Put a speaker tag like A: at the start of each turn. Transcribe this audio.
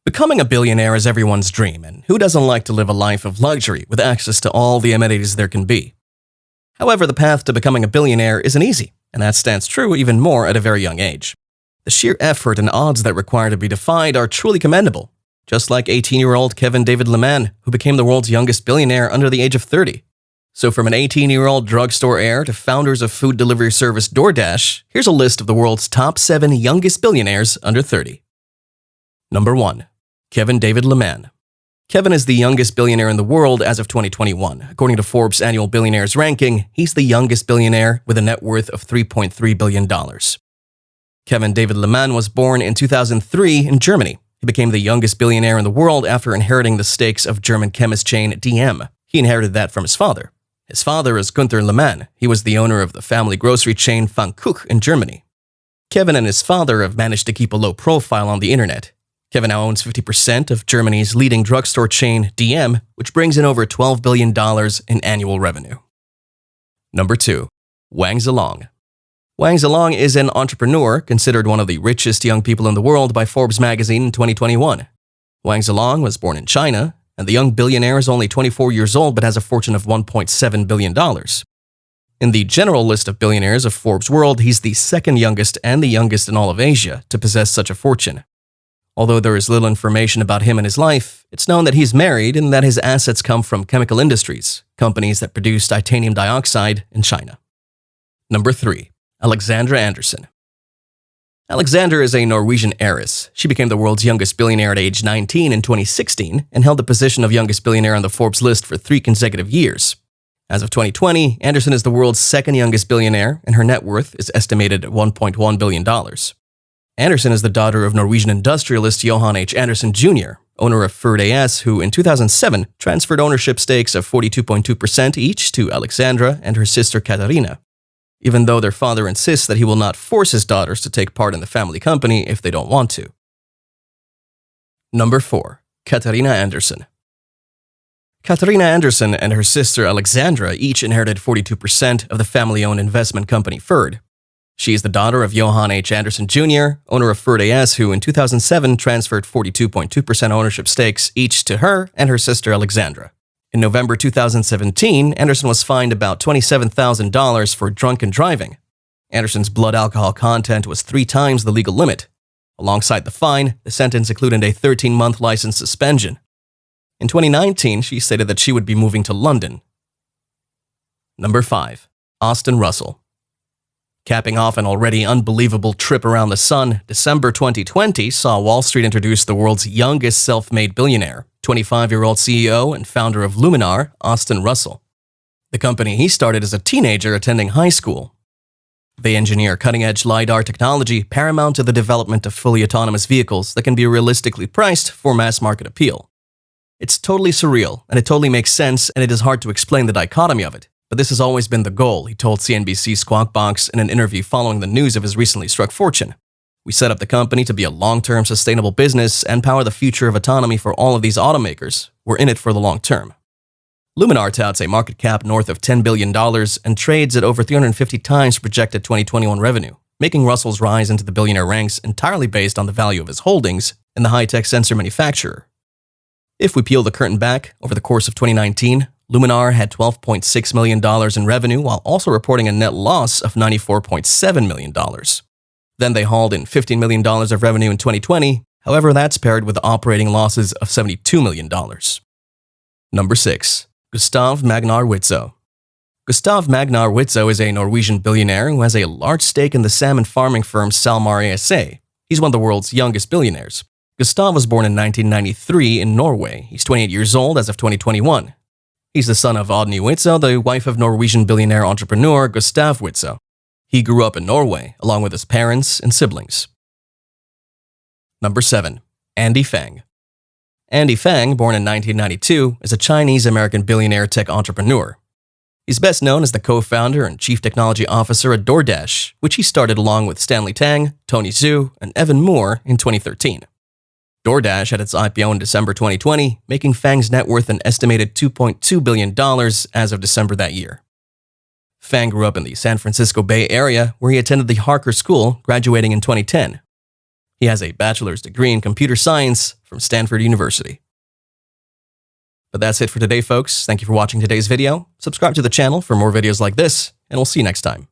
A: Becoming a billionaire is everyone's dream, and who doesn't like to live a life of luxury with access to all the amenities there can be? However, the path to becoming a billionaire isn't easy, and that stands true even more at a very young age. The sheer effort and odds that require to be defied are truly commendable, just like 18-year-old Kevin David Leman, who became the world's youngest billionaire under the age of 30. So from an 18-year-old drugstore heir to founders of food delivery service DoorDash, here's a list of the world's top 7 youngest billionaires under 30. Number 1. Kevin David Leman. Kevin is the youngest billionaire in the world as of 2021. According to Forbes' annual Billionaires ranking, he's the youngest billionaire with a net worth of $3.3 billion. Kevin David Leman was born in 2003 in Germany. He became the youngest billionaire in the world after inheriting the stakes of German chemist chain DM. He inherited that from his father. His father is Günther Leman. He was the owner of the family grocery chain Pfannkuchen in Germany. Kevin and his father have managed to keep a low profile on the internet. Kevin now owns 50% of Germany's leading drugstore chain, DM, which brings in over $12 billion in annual revenue. Number 2. Wang Zilong. Wang Zilong is an entrepreneur, considered one of the richest young people in the world by Forbes magazine in 2021. Wang Zilong was born in China, and the young billionaire is only 24 years old but has a fortune of $1.7 billion. In the general list of billionaires of Forbes' world, he's the second youngest and the youngest in all of Asia to possess such a fortune. Although there is little information about him and his life, it's known that he's married and that his assets come from chemical industries, companies that produce titanium dioxide in China. Number 3. Alexandra Anderson. Alexandra is a Norwegian heiress. She became the world's youngest billionaire at age 19 in 2016 and held the position of youngest billionaire on the Forbes list for 3 consecutive years. As of 2020, Anderson is the world's second youngest billionaire, and her net worth is estimated at $1.1 billion. Anderson is the daughter of Norwegian industrialist Johan H. Anderson Jr., owner of Ferd AS, who in 2007 transferred ownership stakes of 42.2% each to Alexandra and her sister Katarina, even though their father insists that he will not force his daughters to take part in the family company if they don't want to. Number 4. Katarina Anderson. Katarina Anderson and her sister Alexandra each inherited 42% of the family-owned investment company Ferd. She is the daughter of Johan H. Anderson Jr., owner of Ferd AS, who in 2007 transferred 42.2% ownership stakes each to her and her sister Alexandra. In November 2017, Anderson was fined about $27,000 for drunken driving. Anderson's blood alcohol content was 3 times the legal limit. Alongside the fine, the sentence included a 13-month license suspension. In 2019, she stated that she would be moving to London. Number 5. Austin Russell. Capping off an already unbelievable trip around the sun, December 2020 saw Wall Street introduce the world's youngest self-made billionaire, 25-year-old CEO and founder of Luminar, Austin Russell. The company he started as a teenager attending high school. They engineer cutting-edge LiDAR technology paramount to the development of fully autonomous vehicles that can be realistically priced for mass market appeal. It's totally surreal, and it totally makes sense, and it is hard to explain the dichotomy of it. But this has always been the goal, he told CNBC's Squawk Box in an interview following the news of his recently struck fortune. We set up the company to be a long-term sustainable business and power the future of autonomy for all of these automakers. We're in it for the long term. Luminar touts a market cap north of $10 billion and trades at over 350 times projected 2021 revenue, making Russell's rise into the billionaire ranks entirely based on the value of his holdings in the high-tech sensor manufacturer. If we peel the curtain back, over the course of 2019, Luminar had $12.6 million in revenue while also reporting a net loss of $94.7 million. Then they hauled in $15 million of revenue in 2020, however that's paired with operating losses of $72 million. Number 6. Gustav Magnar Witzøe. Gustav Magnar Witzøe is a Norwegian billionaire who has a large stake in the salmon farming firm SalMar ASA. He's one of the world's youngest billionaires. Gustav was born in 1993 in Norway. He's 28 years old as of 2021. He's the son of Oddny Witzøe, the wife of Norwegian billionaire entrepreneur Gustav Witzøe. He grew up in Norway, along with his parents and siblings. Number 7. Andy Fang. Andy Fang, born in 1992, is a Chinese-American billionaire tech entrepreneur. He's best known as the co-founder and chief technology officer at DoorDash, which he started along with Stanley Tang, Tony Zhu, and Evan Moore in 2013. DoorDash had its IPO in December 2020, making Fang's net worth an estimated $2.2 billion as of December that year. Fang grew up in the San Francisco Bay Area, where he attended the Harker School, graduating in 2010. He has a bachelor's degree in computer science from Stanford University. But that's it for today, folks. Thank you for watching today's video. Subscribe to the channel for more videos like this, and we'll see you next time.